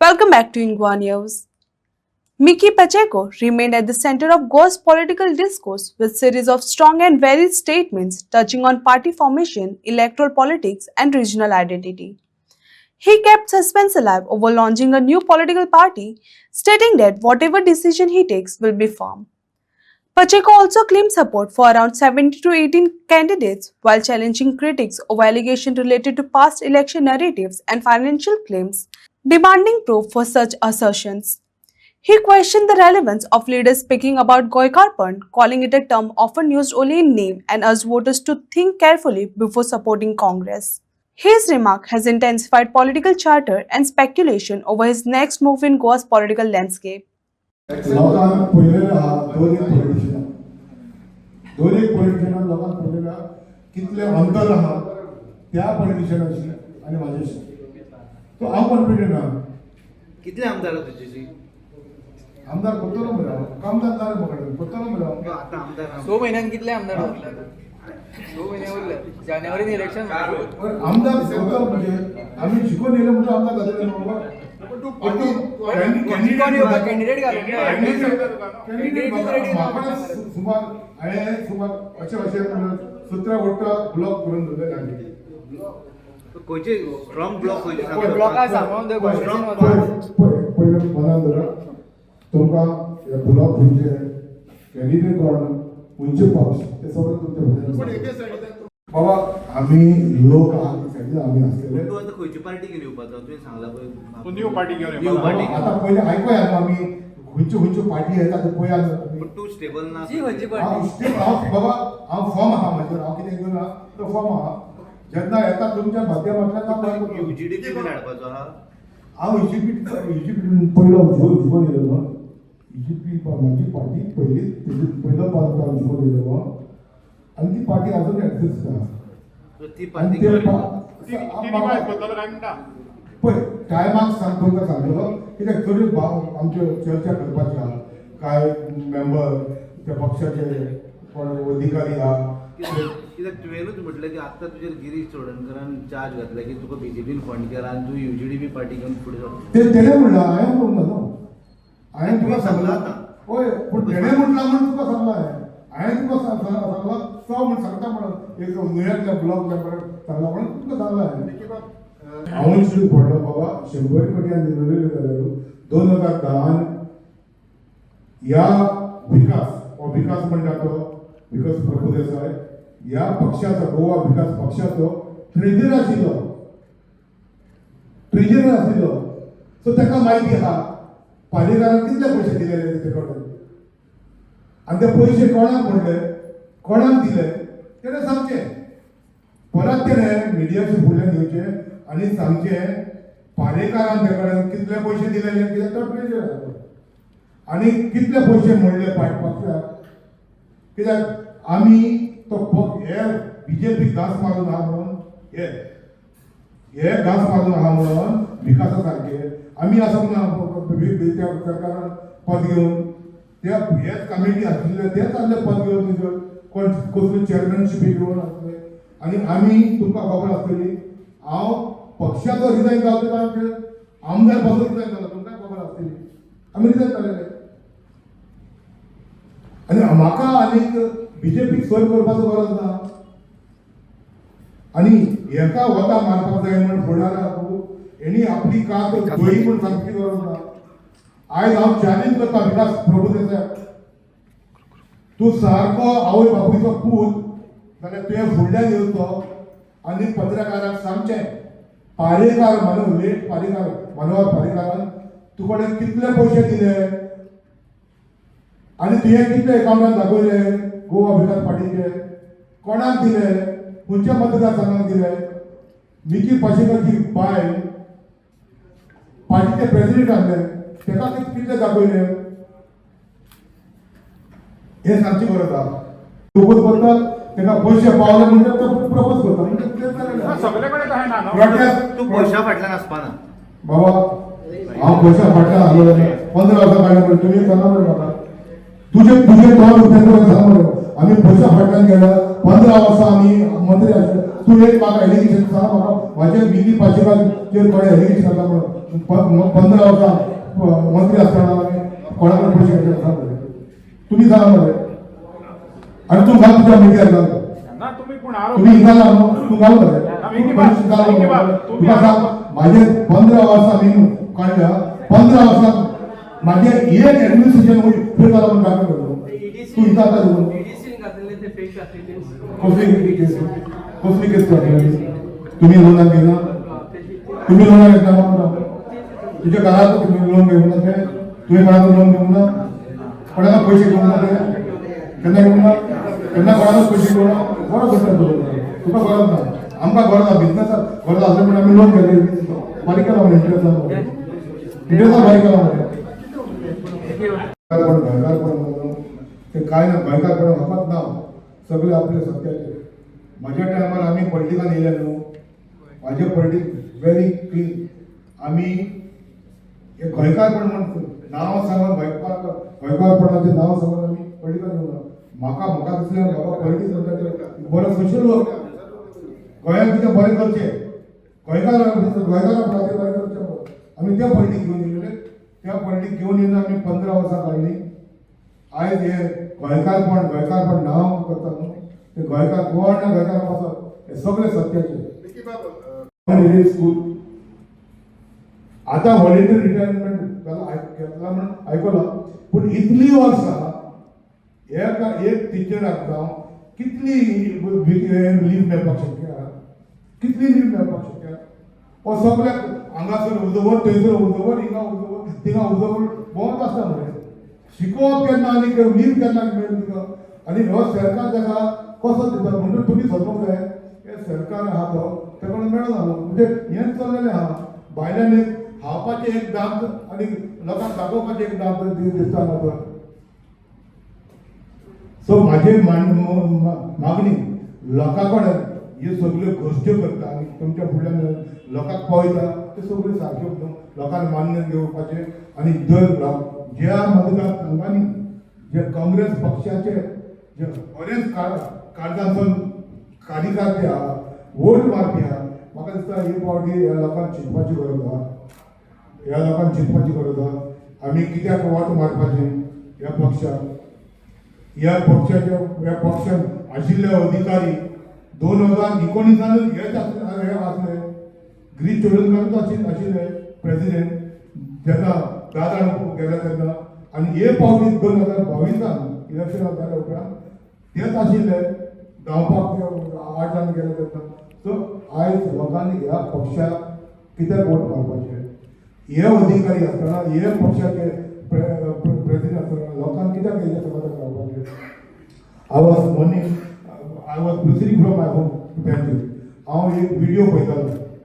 Welcome back to Ingwa News. Miki Pacheco remained at the center of Goa's political discourse with series of strong and varied statements touching on party formation, electoral politics, and regional identity. He kept suspense alive over launching a new political party, stating that whatever decision he takes will be firm. Pacheco also claimed support for around 70 to 18 candidates while challenging critics over allegations related to past election narratives and financial claims, demanding proof for such assertions. He questioned the relevance of leaders speaking about Goikarpan, calling it a term often used only in name and urged voters to think carefully before supporting Congress. His remark has intensified political chatter and speculation over his next move in Goa's political landscape. लोकांना पळयलेले आहा दोन एक पॉलिटिशियनां लोकांना पळयलेले आहा कितले अंतर आहा त्या पॉलिटिशियनाशी आनी म्हाजेशी तो हांव कॉन्फिडंट आहा कितले आमदार तुझे आमदार करतलो मरे कामदार जाले म्हाका करतलो मरे आता आमदार 6 महिन्यात कितले आमदार जातले 6 महिने उरले जानेवारीत इलेक्शन आमदार करतलो म्हणजे आम्ही शिकून येले म्हणजे आमदार जातले न्हू कॅन्डिडेट सुमार हांवें सुमार अशें सतरा वोटां ब्लॉक करून दवरले खंयचे स्ट्रॉंग ब्लॉक खंयचे ब्लॉका सांगून दे पयले मनान धरा तुमकां हे ब्लॉक खंयचे कॅन्डिडेट कोण खंयचे पक्ष ते सगळें तुमचे बाबा आमी लोक आहा आमी आसलेले तूं आतां खंयची पार्टी घेवन येवपाचो तुवें सांगला पळय न्यू पार्टी घेवन न्यू पार्टी आता पयले आयकोया न्हू आमी खंयच्यो पार्टी येता ते पळया पूण तूं स्टेबल ना जी खंयची हांव पार्टी बाबा हांव फॉर्म आहा म्हजो हांव कितें घेवन आहा तो फॉर्म आहा जेन्ना येता तुमच्या माध्यमांतल्यान UGDP बीन हाडपाचो आहा हांव इजिप्त पयलो जिवून येयलो इजिप्त म्हाजी पार्टी पयली पयलो पार्ट जिवून येयलो आनी ती पार्टी अजून एक्झिस्ट आहा ती आनी पार्टी पळय टायमाक तुमकां सांगलो कित्याक तरी आमच्यो चर्चा करपाची आहा कांय मेंबर त्या पक्षाचे कोण अधिकारी आहा कित्याक तुवेंनूच म्हटलें की आत्तां तुजेर गिरीश चोडणकरान चार्ज घातला की तुका BJPन फंड केला आनी तूं UGDP पार्टी घेवन फुडें सरता तेणे म्हणला हांवें म्हणून न्हू हांवें तुका सांगला आतां. पळय पूण तेणे म्हटला म्हणून तुका सांगला हांवें तुका सांगला तो म्हण सांगता म्हणून एक नुयतल्या ब्लॉक मेंबर सांगला म्हणून तुका सांगला हांवें शुरू पडलो बाबा 100 कोटी दिलेले जाल्यार 2010 ह्या विकास म्हणटा तो विकास प्रभू देसाय ह्या पक्षाचो गोवा विकास पक्षाचो ट्रेजर आशिल्लो सो ताका म्हायती आहा पालिकारान कितले पयशे दिलेले ते कडेन आनी ते पयशे कोणाक म्हणले कोणाक दिले तेणें सांगचें परत तेणें मिडियाचे फुडल्यान येवचें आनी सांगचें पालेकारान ते कडेन कितले पयशे दिलेले कित्याक तो ट्रेजर आसा आनी कितले पयशे म्हणले पक्षाक कित्याक आमी तो हे BJP घास मारून आहा म्हणून हे घास मारून आहा म्हणून विकासा सारखे आमी आसा म्हणून त्या सरकारान पद घेवन त्या हेच कमिटी आशिल्ले तेच आसले पद घेवन कोण कसली चेअरमॅनशीप घेवन आसले आनी आमी तुमकां खबर आसतली हांव पक्षाचो रिजायन जालो आमचे आमदार पासून रिजायन जालो तुमकां खबर आसतली आमी रिजायन जालेले आनी म्हाका आनीक BJP सोय करपाचो गरज ना आनी हेका वता मारपाक जाय म्हण फुडारा हेणी आपली कात गोई म्हण सांगची गरज ना आयज हांव चॅलेंज करता विकास प्रभू देसाय तूं सारको आवय बापूयचो पूत जाल्यार तुवें फुडल्यान येवचो आनी पत्रकाराक सांगचें पारेकार मनोहर पारेकारान तुजे कडेन कितले पयशे दिले आनी तुवें कितले अकाउंटान दाखयले गोवा विकास पार्टीचे कोणाक दिले खंयच्या मतदारसंघाक दिले मिकी पाशेकरची बायल पार्टीचे प्रेसिडेंट आसले ताका कितले दाखयले हे सांगची गरज आहा प्रपोज करतात ताका पयशे पावले म्हणजे तो प्रपोज करता म्हणजे सगळ्याकडे काय ना तूं पयशा फाटल्यान आसपाना बाबा हांव पयशा फाटल्यान आसलो 15 वर्सां काडले पण तुमी सांगा मरे म्हाका तुजे तोंड उठे सांग मरे आम्ही पयशे फाटल्यान गेल्या 15 वर्सां आम्ही मंत्री आशिल्ले. तूं एक म्हाका एलिगेशन सांग, म्हाका म्हाजे मिगी पाशिकाचेर कोणें एलिगेशन घातला म्हणून 15 वर्सां मंत्री आसतना आमी कोणाकडे पयशे घेतले सांग मरे. तुम्ही सांगा मरे. आणि तू घाल तुझ्या मिडियार घाल. ना तुम्ही पण आरोप तुम्ही घाला न्हू, तू घाल मरे. मिगी बाब, तुका सांग म्हाजे 15 वर्सां मी काडल्या 15 वर्सां म्हाजे एक एडमिनिस्ट्रेशन फेल जाला म्हणून काय करतो तू इथं आता जाऊन कसली केस करतली तुम्ही लोनाक घेना तुम्ही लोनाक घेतला म्हणून तुझ्या घरात तुम्ही लोन घेऊन ना ते तुझ्या घरात लोन घेऊन ना कोणाला पैसे घेऊन ना ते केन्ना घेऊन ना केन्ना कोणाला पैसे घेऊन ना बरो करता तुका गरज ना आमकां गरज ना बिझनेस गरज आसले म्हणून आमी लोन घेतले बारीक केला म्हणून इंटरेस्ट बारीक केला म्हणून ते काय ना गोंयकारपण म्हाकाच ना सगळे आपले सत्याचे. माझ्या टायमार आम्ही पॉलिटिकान येयले न्हू माझे पॉलिटिक व्हेरी क्लीन. आम्ही हे गोंयकारपण म्हणून नांव सांगून गोंयकारपणाचें नांव सांगून आमी पॉलिटिकान येवना. म्हाका दिसलें बाबा पॉलिटिक्स म्हणटा बरो सोशल वर्क गोंयांत कितें बरें करचें गोंयकारांक बरें करचें आमी तें पॉलिटीक घेवन येयलेले. त्या पॉलिटीक घेवन येवन आमी 15 वर्सां काडली. आयज हे गोंयकारपण नांव करता न्हू ते गोंयकार कोण ना गोंयकार पासत हे सगळे सत्याचे. स्कूल आता व्हॉलेंटियर रिटायरमेंट घेतला म्हणून आयकला पूण इतली वर्सां एक टिचराक जावं कितली लीव मेळपाक शक्य कितली लीव मेळपाक शक्य हो सगळ्याक हांगासर उजवत थंयसर उजवत हिंगा उजवत थिंगा उजवत भोंवत आसता मरे. शिकोवप केन्ना आनी लीव केन्ना मेळटा तुका आनी हो सरकार ताका कसो दिता म्हणून तुमी समजूंक जाय हे सरकार आहा तो तेका मेळना म्हणजे हेंच चल्लेलें आहा. भायल्यान एक खावपाचें एक दांत आनी लोकांक दाखोवपाचें एक दांत दिसता म्हाका. सो म्हाजी मागणी लोकां कडेन ह्यो सगळ्यो गोश्ट्यो करता आनी तुमच्या फुड्यान लोकांक पळयता त्यो सगळ्यो सारक्यो लोकांनी मान्य घेवपाचें. आनी दर ज्या मतदारसंघांनी जे काँग्रेस पक्षाचे जे बरेच काळजांतसून कार्यकर्ते आहा वोट मारपी आहा म्हाका दिसता ही पावटी ह्या लोकांक चिंतपाची गरज आहा. ह्या लोकांक चिंतपाची गरज आहा आमी कित्याक वोट मारपाचें ह्या पक्षाक. ह्या पक्षान आशिल्ले अधिकारी 2019 हेच आसले गिरीश चोडणकरूच आशिल्ले प्रेसिडेंट जेन्ना दादा गेले तेन्ना आनी हे पावटी 2022 इलेक्शनाक जाल्या उपरांत तेच आशिल्ले धांवपाक 8 जाण गेले तेन्ना. सो आयज लोकांनी ह्या पक्षाक कित्याक वोट मारपाचें हे अधिकारी आसतना हे पक्षाचे प्रेसिडेंट आसतना लोकांक कित्याक हेजे समाधान रावपाचें. I was listening from my home to Bangalore. हांव एक व्हिडिओ पळयतालो